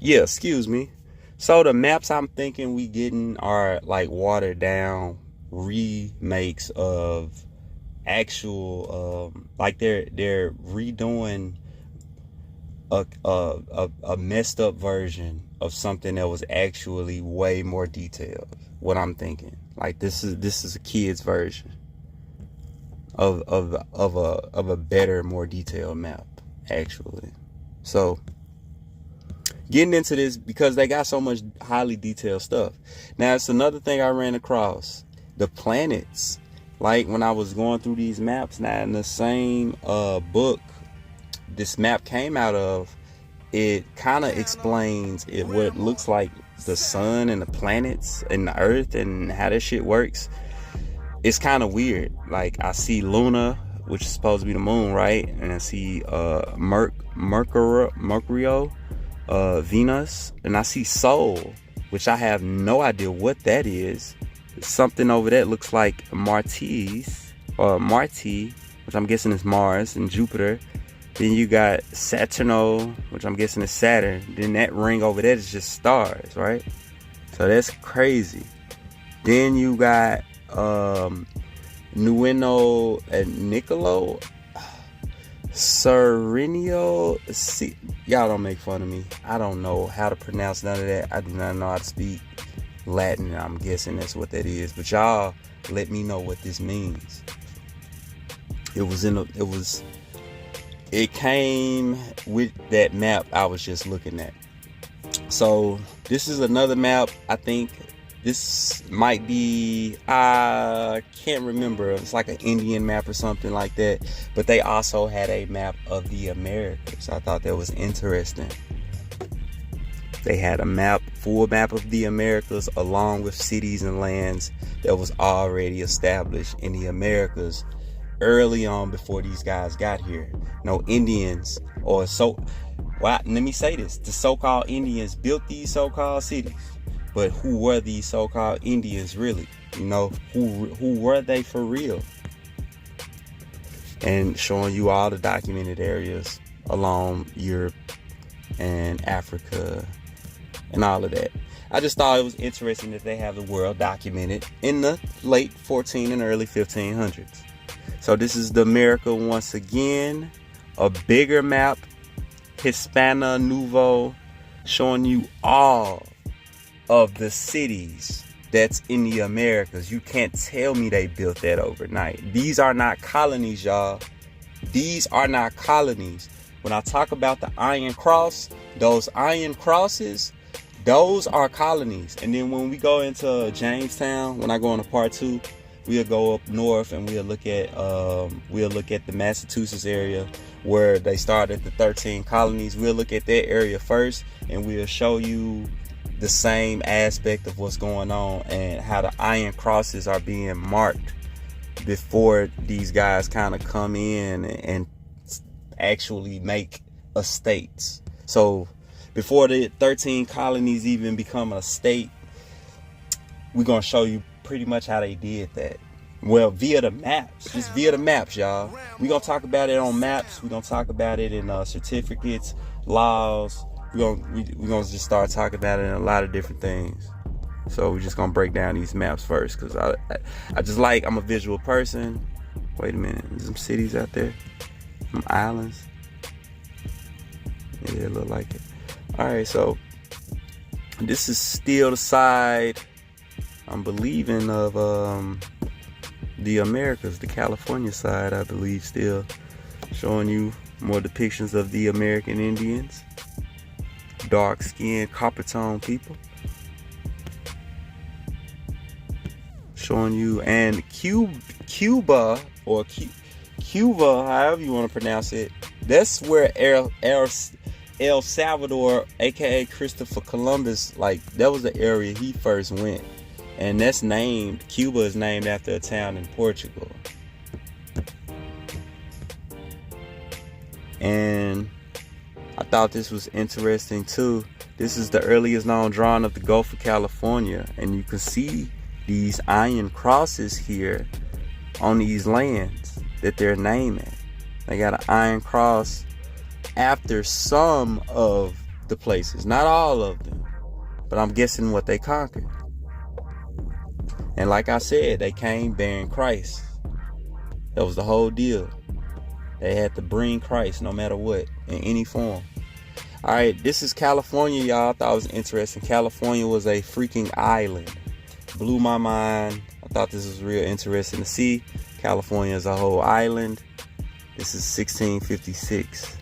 Yeah, excuse me. So the maps I'm thinking we getting are like watered down remakes of actual like they're redoing a messed up version of something that was actually way more detailed. What I'm thinking, like this is a kid's version of a better, more detailed map actually. So getting into this because they got so much highly detailed stuff. Now it's another thing I ran across, the planets. Like when I was going through these maps, now in the same book this map came out of, it kind of explains it, what it looks like, the sun and the planets and the earth and how that shit works. It's kind of weird. Like I see Luna, which is supposed to be the moon, right? And I see Mercurio, Venus, and I see Sol, which I have no idea what that is. Something over that looks like Martis or Marti, which I'm guessing is Mars, and Jupiter. Then you got Saturno, which I'm guessing is Saturn. Then that ring over there is just stars, right? So that's crazy. Then you got Nueno and Nicolo, Serenio. See, y'all don't make fun of me. I don't know how to pronounce none of that. I do not know how to speak Latin. I'm guessing that's what that is. But y'all let me know what this means. It came with that map I was just looking at. So this is another map. I think this might be, I can't remember. It's like an Indian map or something like that. But they also had a map of the Americas. I thought that was interesting. They had a full map of the Americas along with cities and lands that was already established in the Americas early on before these guys got here. No Indians or so. Well, let me say this: the so-called Indians built these so-called cities, but who were these so-called Indians really? You know, who were they for real? And showing you all the documented areas along Europe and Africa and all of that. I just thought it was interesting that they have the world documented in the late 14 and early 1500s. So this is the America once again, a bigger map, Hispana Nouveau, showing you all of the cities that's in the Americas. You can't tell me they built that overnight. These are not colonies, y'all. These are not colonies. When I talk about the Iron Cross, those Iron Crosses, those are colonies. And then when we go into Jamestown, when I go into part 2, we'll go up north and we'll look at the Massachusetts area where they started the 13 colonies. We'll look at that area first, and we'll show you the same aspect of what's going on and how the Iron Crosses are being marked before these guys kind of come in and actually make estates. So before the 13 colonies even become a state, we're going to show you pretty much how they did that. Well, via the maps, just via the maps, y'all. We're going to talk about it on maps. We're going to talk about it in certificates, laws. We're going to just start talking about it in a lot of different things. So we're just going to break down these maps first, because I'm a visual person. Wait a minute. There's some cities out there. Some islands. Yeah, it look like it. All right, so this is still the side I'm believing of the Americas, the California side, I believe, still showing you more depictions of the American Indians, dark-skinned, copper-toned people, showing you, and Cuba, or Cuba, however you want to pronounce it, that's where El Salvador, aka Christopher Columbus, like that was the area he first went. And that's named, Cuba is named after a town in Portugal. And I thought this was interesting too. This is the earliest known drawing of the Gulf of California. And you can see these iron crosses here on these lands that they're naming. They got an iron cross after some of the places. Not all of them, but I'm guessing what they conquered. And like I said, they came bearing Christ. That was the whole deal. They had to bring Christ no matter what, in any form. Alright, this is California, y'all. I thought it was interesting. California was a freaking island. Blew my mind. I thought this was real interesting to see. California is a whole island. This is 1656.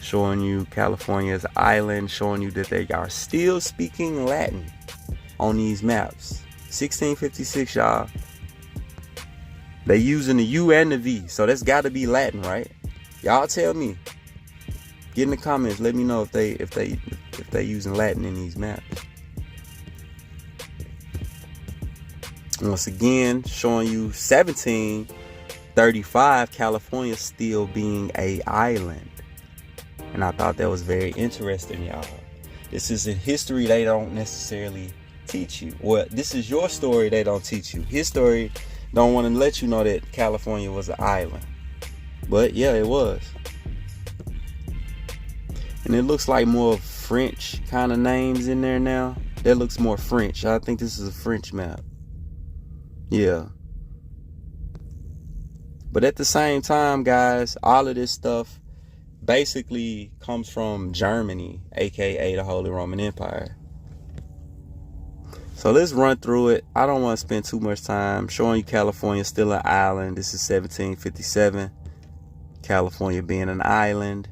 Showing you California as an island. Showing you that they are still speaking Latin on these maps. 1656, y'all. They using the U and the V. So that's got to be Latin, right? Y'all tell me. Get in the comments. Let me know if they using Latin in these maps. Once again, showing you 1735, California still being a island. And I thought that was very interesting, y'all. This is a history they don't necessarily teach you. Well, this is your story they don't teach you. His story don't want to let you know that California was an island. But yeah, it was. And it looks like more French kind of names in there now. That looks more French. I think this is a French map. Yeah. But at the same time, guys, all of this stuff basically comes from Germany, aka the Holy Roman Empire. So let's run through it. I don't want to spend too much time showing you California still an island. This is 1757. California being an island.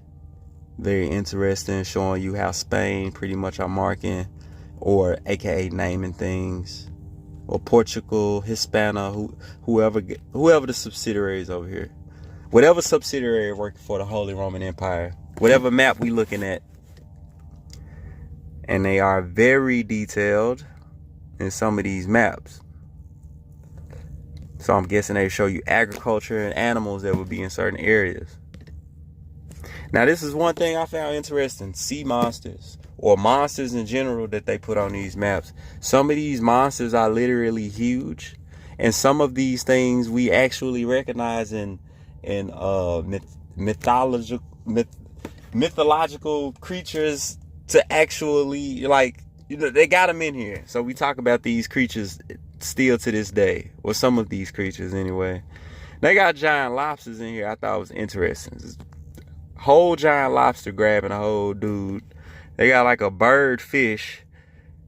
Very interesting, showing you how Spain pretty much are marking, or aka naming things, or Portugal, Hispana, whoever the subsidiaries over here, whatever subsidiary working for the Holy Roman Empire, whatever map we looking at. And they are very detailed in some of these maps. So I'm guessing they show you agriculture and animals that would be in certain areas. Now, this is one thing I found interesting. Sea monsters, or monsters in general that they put on these maps. Some of these monsters are literally huge. And some of these things we actually recognize in mythological creatures to actually, like, you know, they got them in here. So we talk about these creatures still to this day, or some of these creatures anyway. They got giant lobsters in here. I thought it was interesting. Whole giant lobster grabbing a whole dude. They got like a bird fish,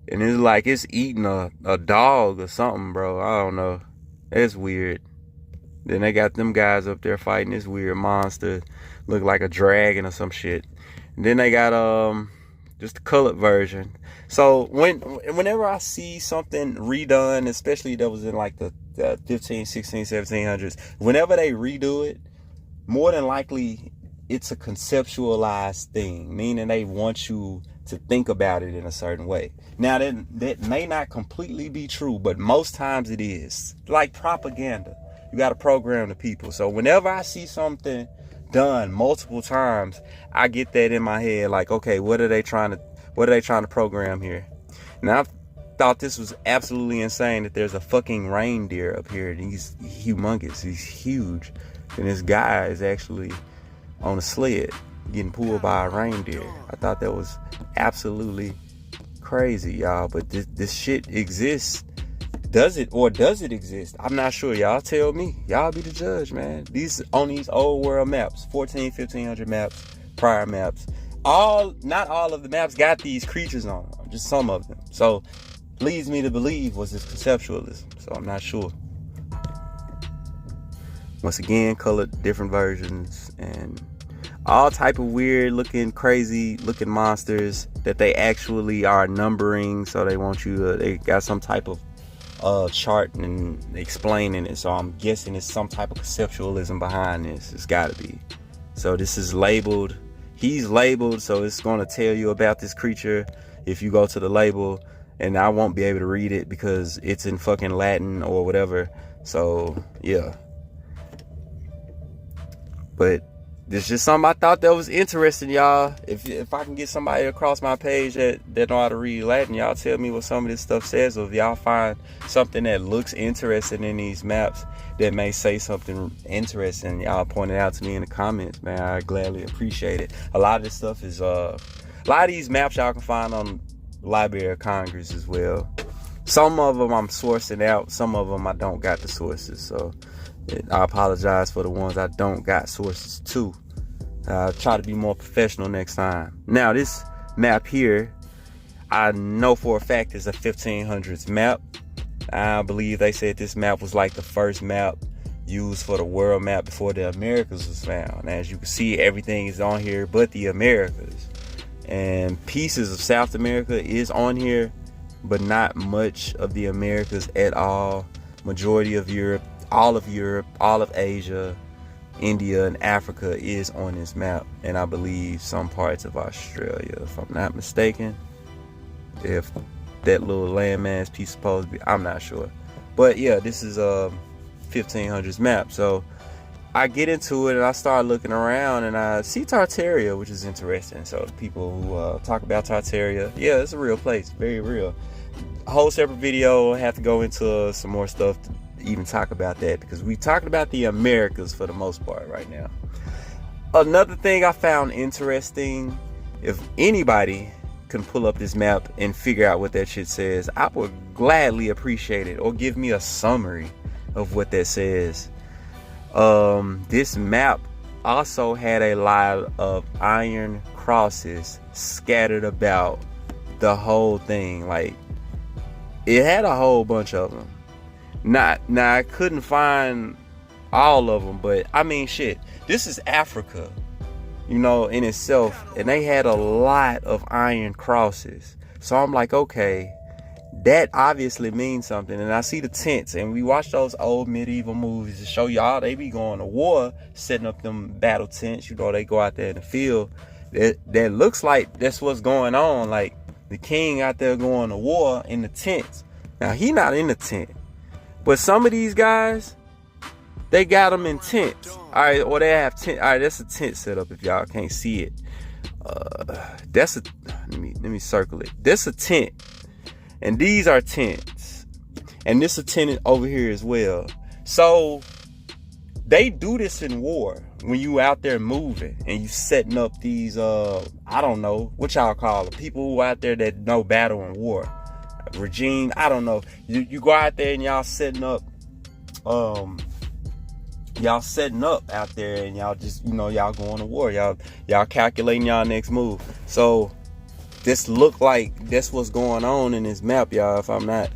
and it's like it's eating a dog or something, bro. I don't know. It's weird. Then they got them guys up there fighting this weird monster, look like a dragon or some shit. And then they got just the colored version. So whenever I see something redone, especially that was in like the 15, 16, 1700s, whenever they redo it, more than likely it's a conceptualized thing, meaning they want you to think about it in a certain way. Now, that may not completely be true, but most times it is. Like propaganda. You got to program the people. So whenever I see something done multiple times, I get that in my head, like, okay, what are they trying to program here? Now, I thought this was absolutely insane that there's a fucking reindeer up here. He's humongous. He's huge. And this guy is actually on a sled getting pulled by a reindeer. I thought that was absolutely crazy, y'all. But this shit exists. Does it exist? I'm not sure. Y'all tell me. Y'all be the judge, man. These old world maps, 1500 maps, prior maps. Not all of the maps got these creatures on them, just some of them. So leads me to believe was this conceptualism. So I'm not sure. Once again, colored different versions and all type of weird looking, crazy looking monsters that they actually are numbering. So they want you to, they got some type of chart and explaining it. So I'm guessing it's some type of conceptualism behind this. It's got to be. So this is labeled. He's labeled, so it's going to tell you about this creature if you go to the label, and I won't be able to read it because it's in fucking Latin or whatever. So yeah, but this is just something I thought that was interesting, y'all. If I can get somebody across my page that know how to read Latin, y'all tell me what some of this stuff says. Or if y'all find something that looks interesting in these maps that may say something interesting, y'all point it out to me in the comments, man. I gladly appreciate it. A lot of this stuff is A lot of these maps y'all can find on the Library of Congress as well. Some of them I'm sourcing out. Some of them I don't got the sources. So I apologize for the ones I don't got sources to. I'll try to be more professional next time. Now, this map here, I know for a fact is a 1500s map. I believe they said this map was like the first map used for the world map before the Americas was found. As you can see, everything is on here but the Americas. And pieces of South America is on here, but not much of the Americas at all. Majority of Europe, all of Asia, India, and Africa is on this map. And I believe some parts of Australia, if I'm not mistaken. If that little landmass piece supposed to be, I'm not sure. But yeah, this is a 1500s map. So I get into it and I start looking around and I see Tartaria, which is interesting. So the people who talk about Tartaria, yeah, it's a real place, very real. A whole separate video, I have to go into some more stuff to even talk about that, because we talking about the Americas for the most part right now. Another thing I found interesting, if anybody can pull up this map and figure out what that shit says, I would gladly appreciate it, or give me a summary of what that says. This map also had a lot of iron crosses scattered about the whole thing. Like, it had a whole bunch of them. Now I couldn't find all of them, but I mean, shit, this is Africa, you know, in itself, and they had a lot of iron crosses. So I'm like, okay, that obviously means something. And I see the tents, and we watch those old medieval movies to show y'all they be going to war, setting up them battle tents. You know, they go out there in the field. That looks like that's what's going on. Like the king out there going to war in the tents. Now he not in the tent, but some of these guys, they got them in tents. All right, or they have tent. All right, that's a tent setup. If y'all can't see it, that's a. Let me circle it. That's a tent, and these are tents, and this a tent over here as well. So they do this in war when you out there moving and you setting up these. I don't know what y'all call them. People who out there that know battle and war, regime. I don't know. You go out there and y'all setting up. Y'all setting up out there and y'all just, you know, y'all going to war. Y'all calculating y'all next move. So this look like that's what's going on in this map, y'all. If I'm not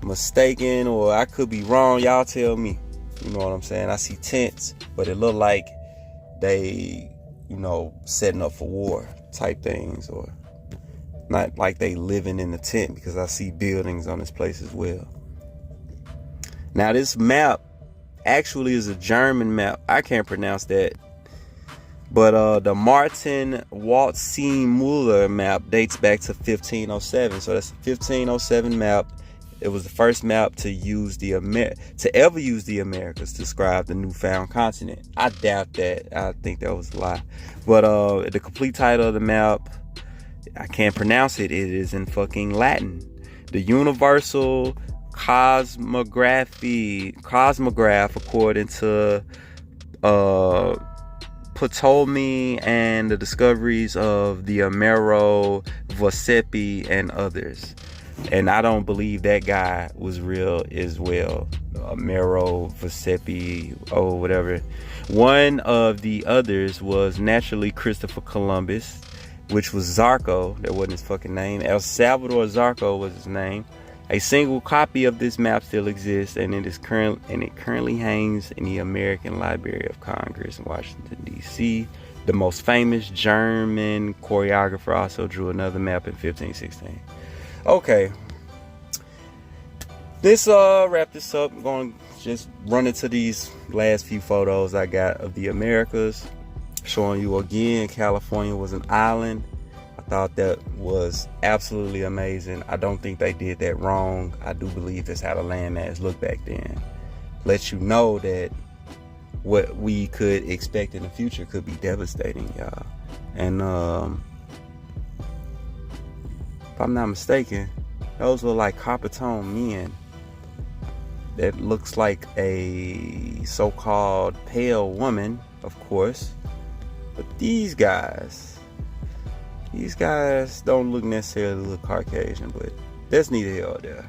mistaken, or I could be wrong, y'all tell me. You know what I'm saying? I see tents, but it look like they, you know, setting up for war type things, or not like they living in the tent, because I see buildings on this place as well. Now this map actually is a German map. I can't pronounce that, but the Martin Waldseemüller map dates back to 1507. So that's a 1507 map. It was the first map to ever use the Americas to describe the newfound continent. I doubt that. I think that was a lie. But the complete title of the map, I can't pronounce it. It is in fucking Latin. The Universal Cosmograph, according to Ptolemy, and the discoveries of the Amero Vosepi and others. And I don't believe that guy was real as well. Amero Vosepi, or whatever. One of the others was naturally Christopher Columbus, which was Zarco. That wasn't his fucking name. El Salvador Zarco was his name. A single copy of this map still exists, and it currently hangs in the American Library of Congress in Washington, D.C. The most famous German choreographer also drew another map in 1516. Okay. Let's wrap this up. I'm going to just run into these last few photos I got of the Americas, showing you again California was an island. I thought that was absolutely amazing. I don't think they did that wrong. I do believe that's how the landmass looked back then. Let you know that what we could expect in the future could be devastating, y'all. And if I'm not mistaken, those were like copper tone men. That looks like a so-called pale woman, of course. But these guys, These guys don't necessarily look Caucasian, but that's neither here or there.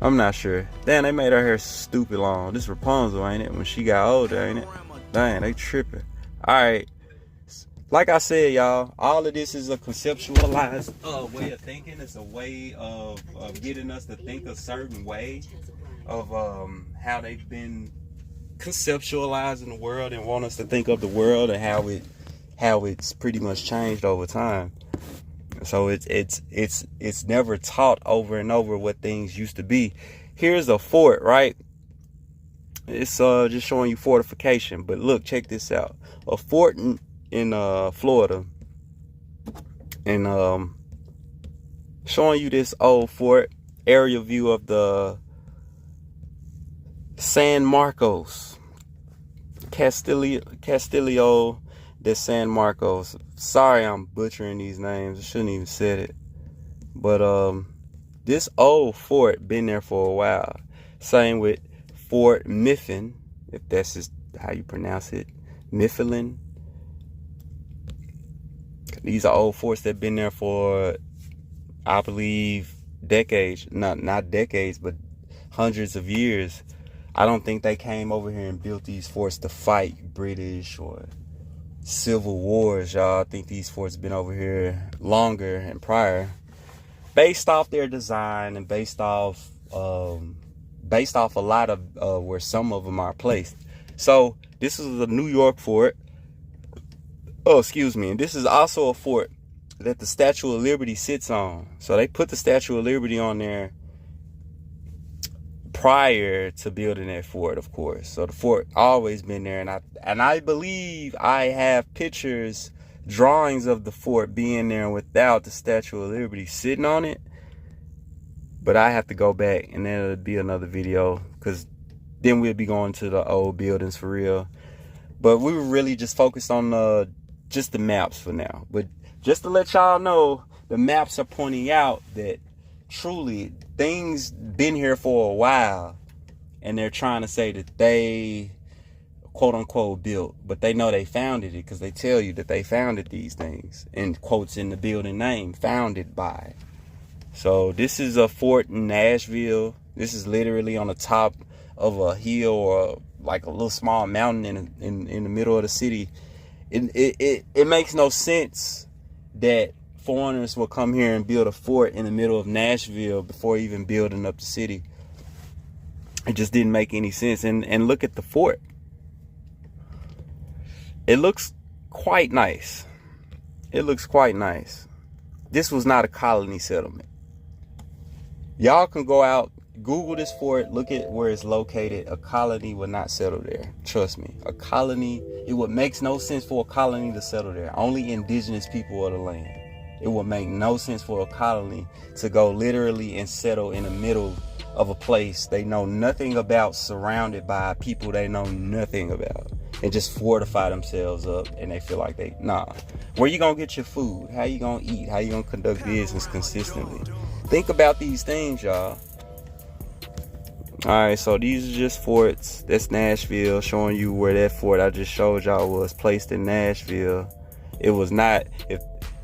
I'm not sure. Damn, they made her hair stupid long. This Rapunzel, ain't it? When she got older, ain't it? Dang, they tripping. Alright. Like I said, y'all, all of this is a conceptualized way of thinking. It's a way of getting us to think a certain way of how they've been conceptualizing the world and want us to think of the world and how it's pretty much changed over time. So it's never taught over and over what things used to be. Here's a fort, right? It's just showing you fortification. But look, check this out. A fort in Florida, and showing you this old fort, aerial view of the San Marcos, Castillo de San Marcos. Sorry, I'm butchering these names. I shouldn't even said it. But this old fort been there for a while. Same with Fort Mifflin, if that's just how you pronounce it, Mifflin. These are old forts that been there for, I believe, decades. Not decades, but hundreds of years. I don't think they came over here and built these forts to fight British or civil wars, y'all. I think these forts been over here longer and prior, based off their design and based off a lot of where some of them are placed. So this is the New York fort. Oh, excuse me. And this is also a fort that the Statue of Liberty sits on. So they put the Statue of Liberty on there prior to building that fort, of course. So the fort always been there, and I believe I have pictures, drawings of the fort being there without the Statue of Liberty sitting on it. But I have to go back, and then it'll be another video, because then we'll be going to the old buildings for real. But we were really just focused on just the maps for now. But just to let y'all know, the maps are pointing out that truly things been here for a while, and they're trying to say that they quote unquote built, but they know they founded it, because they tell you that they founded these things in quotes in the building name, founded by. So this is a fort in Nashville. This is literally on the top of a hill, or like a little small mountain in the middle of the city. It makes no sense that foreigners will come here and build a fort in the middle of Nashville before even building up the city. It just didn't make any sense. And look at the fort. It looks quite nice. It looks quite nice. This was not a colony settlement. Y'all can go out, Google this fort, look at where it's located. A colony would not settle there. Trust me. A colony, it would make no sense for a colony to settle there. Only indigenous people of the land. It would make no sense for a colony to go literally and settle in the middle of a place they know nothing about, surrounded by people they know nothing about, and just fortify themselves up, and they feel like where you gonna get your food? How you gonna eat? How you gonna conduct business consistently? Think about these things, y'all. Alright, so these are just forts. That's Nashville, showing you where that fort I just showed y'all was placed in Nashville. It was not, if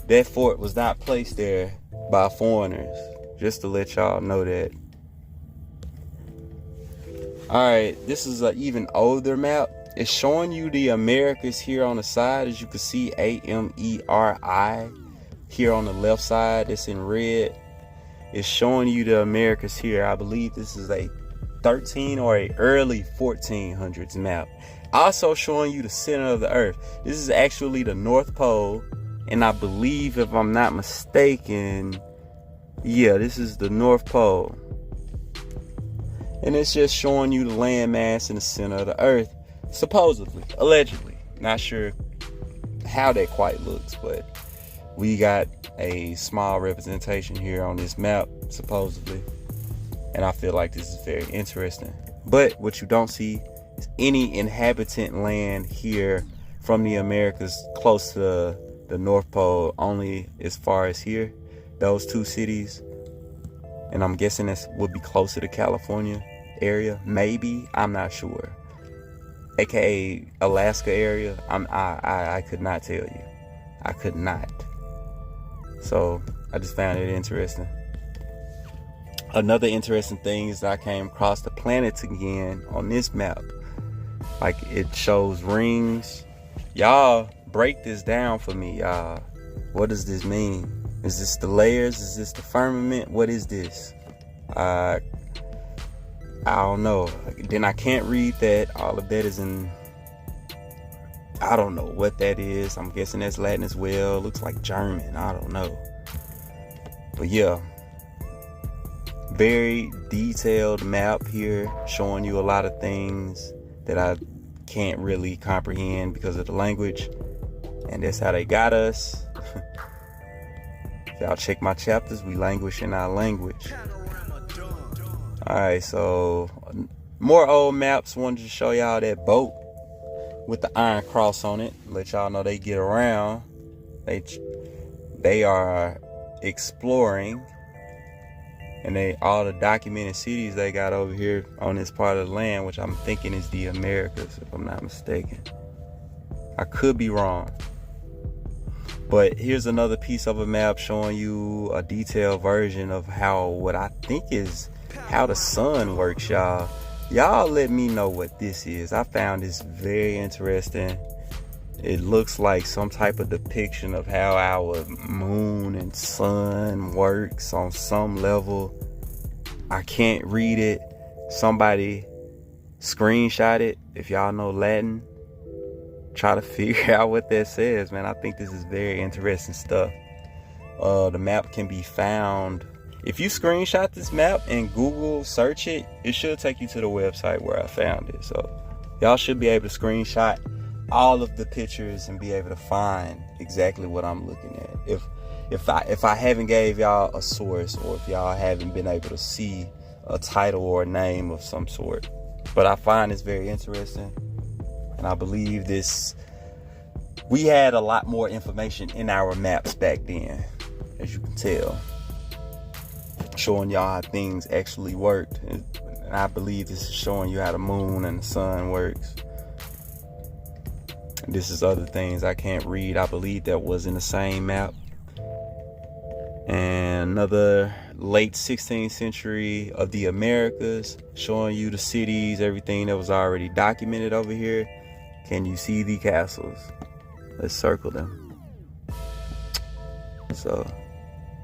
that fort was not placed there by foreigners. Just to let y'all know that. Alright, this is an even older map. It's showing you the Americas here on the side. As you can see, AMERI here on the left side. It's in red. It's showing you the Americas here. I believe this is a 13 or a early 1400s map. Also showing you the center of the earth. This is actually the North Pole, and I believe, if I'm not mistaken, yeah, this is the North Pole. And it's just showing you the landmass in the center of the earth, supposedly, allegedly. Not sure how that quite looks, but we got a small representation here on this map, supposedly. And I feel like this is very interesting. But what you don't see is any inhabitant land here from the Americas close to the North Pole, only as far as here, those two cities. And I'm guessing this would be closer to California area, maybe, I'm not sure. AKA Alaska area. I could not tell you. I could not. So I just found it interesting. Another interesting thing is that I came across the planets again on this map. Like, it shows rings. Y'all break this down for me, y'all. What does this mean? Is this the layers? Is this the firmament? What is this? I don't know. Then I can't read that. All of that is in, I don't know what that is. I'm guessing that's Latin as well. Looks like German. I don't know. But yeah, very detailed map here, showing you a lot of things that I can't really comprehend because of the language. And that's how they got us. Y'all check my chapters. We languish in our language. Alright, so more old maps. Wanted to show y'all that boat with the iron cross on it. Let y'all know they get around. They are exploring. And all the documented cities they got over here on this part of the land, which I'm thinking is the Americas, if I'm not mistaken. I could be wrong. But here's another piece of a map showing you a detailed version of what I think is how the sun works, y'all. Y'all let me know what this is. I found this very interesting. It looks like some type of depiction of how our moon and sun works on some level. I can't read it. Somebody screenshot it. If y'all know Latin, try to figure out what that says, man. I think this is very interesting stuff. The map can be found. If you screenshot this map and Google search it, it should take you to the website where I found it. So y'all should be able to screenshot all of the pictures and be able to find exactly what I'm looking at. If I haven't gave y'all a source, or if y'all haven't been able to see a title or a name of some sort. But I find this very interesting. And I believe we had a lot more information in our maps back then, as you can tell, showing y'all how things actually worked. And I believe this is showing you how the moon and the sun works. And this is other things I can't read. I believe that was in the same map. And another late 16th century of the Americas, showing you the cities, everything that was already documented over here. Can you see the castles? Let's circle them. So,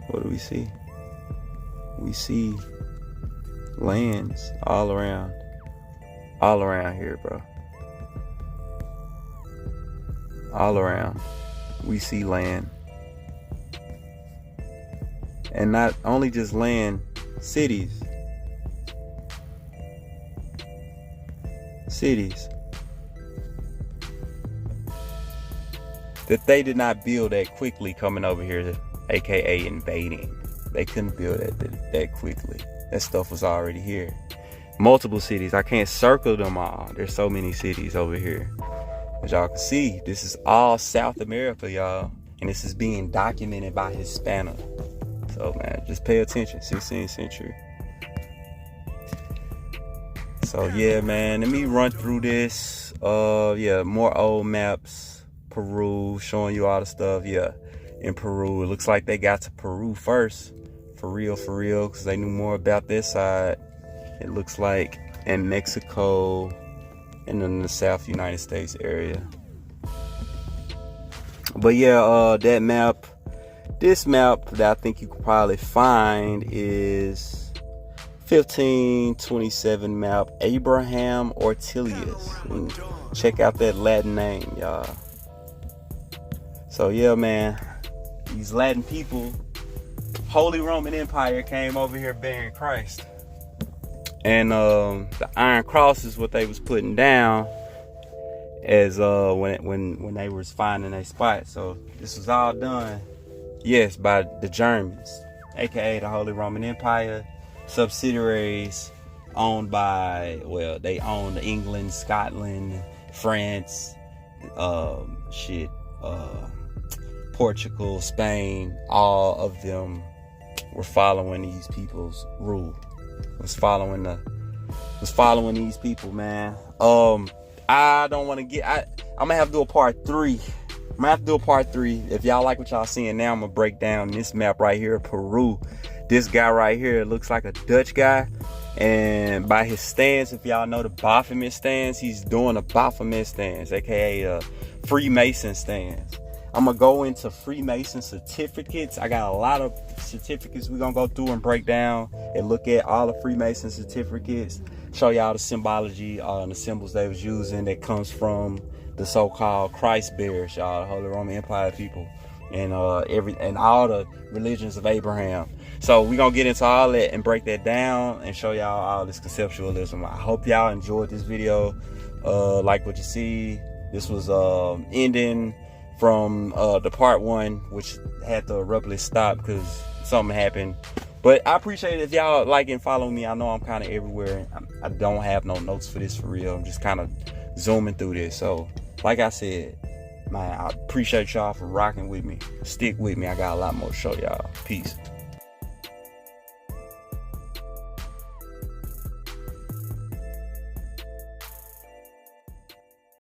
what do we see? We see lands all around here, bro. All around. We see land. And not only just land, cities. Cities. That they did not build that quickly coming over here, aka invading. They couldn't build that quickly. That stuff was already here. Multiple cities. I can't circle them all. There's so many cities over here. As y'all can see, this is all South America, y'all. And this is being documented by Hispanic. So, man, just pay attention. 16th century. So, yeah, man. Let me run through this. Yeah, more old maps. Peru, showing you all the stuff. Yeah, in Peru. It looks like they got to Peru first. For real, because they knew more about this side. It looks like in Mexico and in the South United States area. But yeah, that map, this map that I think you could probably find is 1527 map, Abraham Ortelius. Check out that Latin name, y'all. So yeah, man, these Latin people, Holy Roman Empire came over here bearing Christ. And the Iron Cross is what they was putting down as when they was finding a spot. So this was all done, yes, by the Germans, aka the Holy Roman Empire, subsidiaries owned by, well, they owned England, Scotland, France, Portugal, Spain. All of them were following these people's rule. Was following these people, man. I don't want to I'm gonna have to do a part 3 I'm gonna have to do a part 3. If y'all like what y'all seeing now, I'm gonna break down this map right here, Peru. This guy right here looks like a Dutch guy, and by his stance, if y'all know the Baphomet stance, he's doing a Baphomet stance, aka a Freemason stance. I'm gonna go into Freemason certificates. I got a lot of certificates we're gonna go through and break down and look at all the Freemason certificates, show y'all the symbology and the symbols they was using that comes from the so-called Christ bearers, y'all, the Holy Roman Empire people, and all the religions of Abraham. So we're gonna get into all that and break that down and show y'all all this conceptualism. I hope y'all enjoyed this video. Like what you see, this was ending from the part 1, which had to abruptly stop because something happened. But I appreciate it if y'all like and follow me. I know I'm kind of everywhere. I don't have no notes for this for real. I'm just kind of zooming through this. So like I said, man, I appreciate y'all for rocking with me. Stick with me. I got a lot more to show y'all. Peace.